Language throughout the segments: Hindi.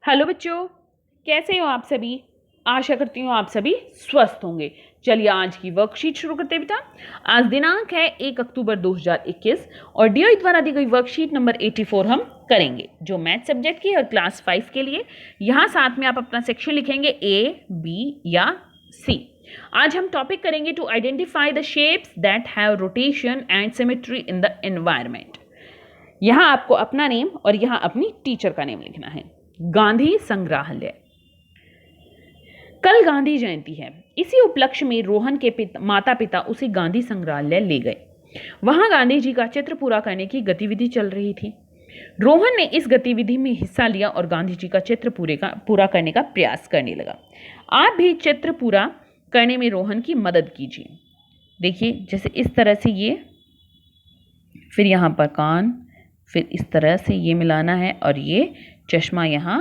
हेलो बच्चों, कैसे हो आप सभी। आशा करती हूँ आप सभी स्वस्थ होंगे। चलिए आज की वर्कशीट शुरू करते हैं बेटा। आज दिनांक है 1 अक्टूबर 2021 और डीओई द्वारा दी गई वर्कशीट नंबर 84 हम करेंगे, जो मैथ सब्जेक्ट की और क्लास 5 के लिए। यहाँ साथ में आप अपना सेक्शन लिखेंगे ए, बी या सी। आज हम टॉपिक करेंगे to identify the shapes that have rotation and symmetry in the environment. यहाँ आपको अपना नेम और यहाँ अपनी टीचर का नेम लिखना है। गांधी संग्रहालय। कल गांधी जयंती है। इसी उपलक्ष्य में रोहन के माता पिता उसे गांधी संग्रहालय ले गए। वहां गांधी जी का चित्र पूरा करने की गतिविधि चल रही थी। रोहन ने इस गतिविधि में हिस्सा लिया और गांधी जी का चित्र पूरा करने का प्रयास करने लगा। आप भी चित्र पूरा करने में रोहन की मदद कीजिए। देखिए, जैसे इस तरह से ये, फिर यहाँ पर कान, फिर इस तरह से ये मिलाना है और ये चश्मा यहाँ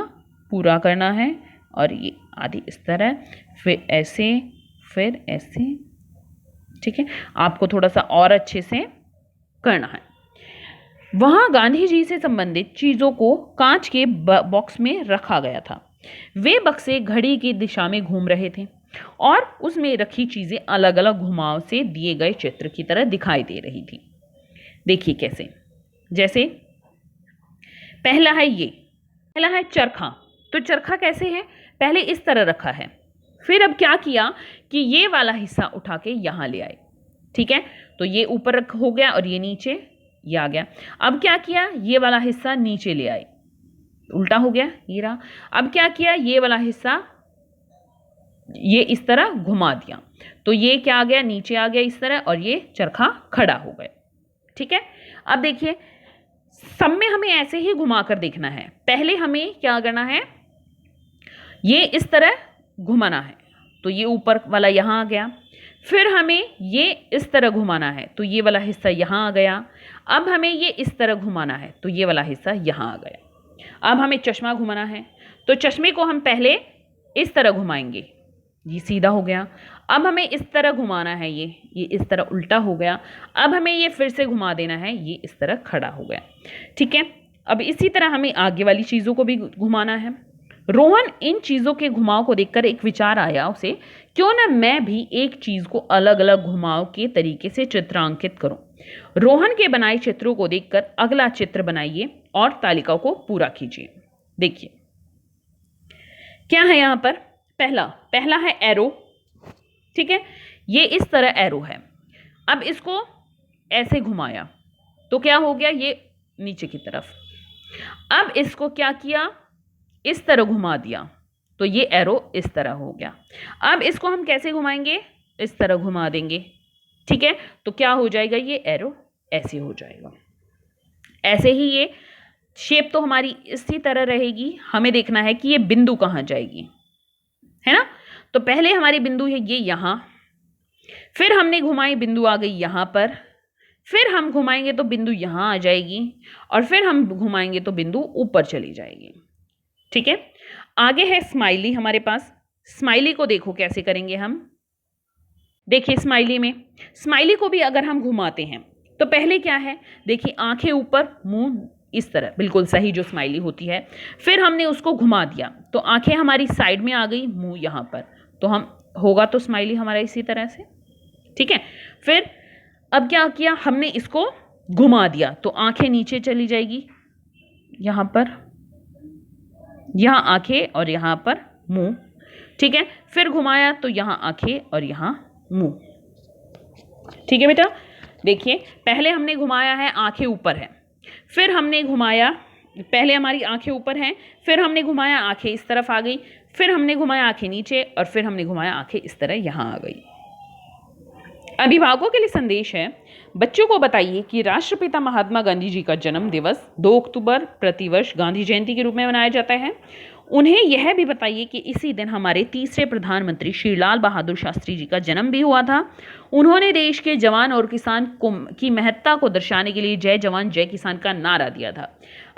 पूरा करना है और ये आदि इस तरह, फिर ऐसे, फिर ऐसे। ठीक है, आपको थोड़ा सा और अच्छे से करना है। वहाँ गांधी जी से संबंधित चीज़ों को कांच के बॉक्स में रखा गया था। वे बक्से घड़ी की दिशा में घूम रहे थे और उसमें रखी चीज़ें अलग अलग घुमाव से दिए गए चित्र की तरह दिखाई दे रही थी। देखिए कैसे, जैसे पहला है ये, पहला है चरखा। तो चरखा कैसे है, पहले इस तरह रखा है, फिर अब क्या किया कि ये वाला हिस्सा उठा के यहाँ ले आए। ठीक है, तो ये ऊपर हो गया और ये नीचे, ये आ गया। अब क्या किया, ये वाला हिस्सा नीचे ले आए, उल्टा हो गया, ये रहा। अब क्या किया, ये वाला हिस्सा ये इस तरह घुमा दिया, तो ये क्या आ गया, नीचे आ गया इस तरह, और ये चरखा खड़ा हो गया। ठीक है, अब देखिए सब में हमें ऐसे ही घुमा कर देखना है। पहले हमें क्या करना है, ये इस तरह घुमाना है, तो ये ऊपर वाला यहाँ आ गया। फिर हमें ये इस तरह घुमाना है, तो ये वाला हिस्सा यहाँ आ गया। अब हमें ये इस तरह घुमाना है, तो ये वाला हिस्सा यहाँ आ गया। अब हमें चश्मा घुमाना है, तो चश्मे को हम पहले इस तरह घुमाएंगे, ये सीधा हो गया। अब हमें इस तरह घुमाना है, ये इस तरह उल्टा हो गया। अब हमें ये फिर से घुमा देना है, ये इस तरह खड़ा हो गया। ठीक है, अब इसी तरह हमें आगे वाली चीज़ों को भी घुमाना है। रोहन इन चीज़ों के घुमाव को देखकर एक विचार आया उसे, क्यों ना मैं भी एक चीज़ को अलग अलग घुमाव के तरीके से चित्रांकित करूं। रोहन के बनाए चित्रों को देखकर अगला चित्र बनाइए और तालिका को पूरा कीजिए। देखिए क्या है यहाँ पर, पहला है एरो। ठीक है, ये इस तरह एरो है। अब इसको ऐसे घुमाया तो क्या हो गया, ये नीचे की तरफ। अब इसको क्या किया, इस तरह घुमा दिया, तो ये एरो इस तरह हो गया। अब इसको हम कैसे घुमाएंगे, इस तरह घुमा देंगे। ठीक है, तो क्या हो जाएगा, ये एरो ऐसे हो जाएगा। ऐसे ही ये शेप तो हमारी इसी तरह रहेगी। हमें देखना है कि ये बिंदु कहाँ जाएगी, है ना। तो पहले हमारी बिंदु है ये यहाँ, फिर हमने घुमाई, बिंदु आ गई यहाँ पर, फिर हम घुमाएंगे तो बिंदु यहाँ आ जाएगी, और फिर हम घुमाएंगे तो बिंदु ऊपर चली जाएगी। ठीक है, आगे है स्माइली हमारे पास। स्माइली को देखो कैसे करेंगे हम। देखिए स्माइली को भी अगर हम घुमाते हैं तो पहले क्या है, देखिए आंखें ऊपर, मुंह इस तरह, बिल्कुल सही जो स्माइली होती है। फिर हमने उसको घुमा दिया तो आंखें हमारी साइड में आ गई, मुंह यहाँ पर, तो हम होगा तो स्माइली हमारा इसी तरह से। ठीक है, फिर अब क्या किया, हमने इसको घुमा दिया तो आंखें नीचे चली जाएगी, यहाँ पर, यहाँ आंखें और यहाँ पर मुंह। ठीक है, फिर घुमाया तो यहाँ आंखें और यहाँ मुंह। ठीक है बेटा, देखिए पहले हमने घुमाया है, आंखें ऊपर है, फिर हमने घुमाया, पहले हमारी आंखें ऊपर हैं, फिर हमने घुमाया, आंखें इस तरफ आ गई, फिर हमने घुमाया आंखें नीचे, और फिर हमने घुमाया आंखें इस तरह यहाँ आ गई। अभिभावकों के लिए संदेश है, बच्चों को बताइए कि राष्ट्रपिता महात्मा गांधी जी का जन्म दिवस 2 अक्टूबर प्रतिवर्ष गांधी जयंती के रूप में मनाया जाता है। उन्हें यह भी बताइए कि इसी दिन हमारे तीसरे प्रधानमंत्री श्री लाल बहादुर शास्त्री जी का जन्म भी हुआ था। उन्होंने देश के जवान और किसान की महत्ता को दर्शाने के लिए जय जवान जय किसान का नारा दिया था।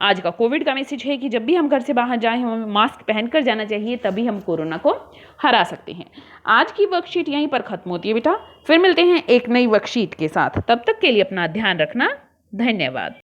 आज का कोविड का मैसेज है कि जब भी हम घर से बाहर जाएं हमें मास्क पहनकर जाना चाहिए, तभी हम कोरोना को हरा सकते हैं। आज की वर्कशीट यहीं पर खत्म होती है बेटा, फिर मिलते हैं एक नई वर्कशीट के साथ। तब तक के लिए अपना ध्यान रखना, धन्यवाद।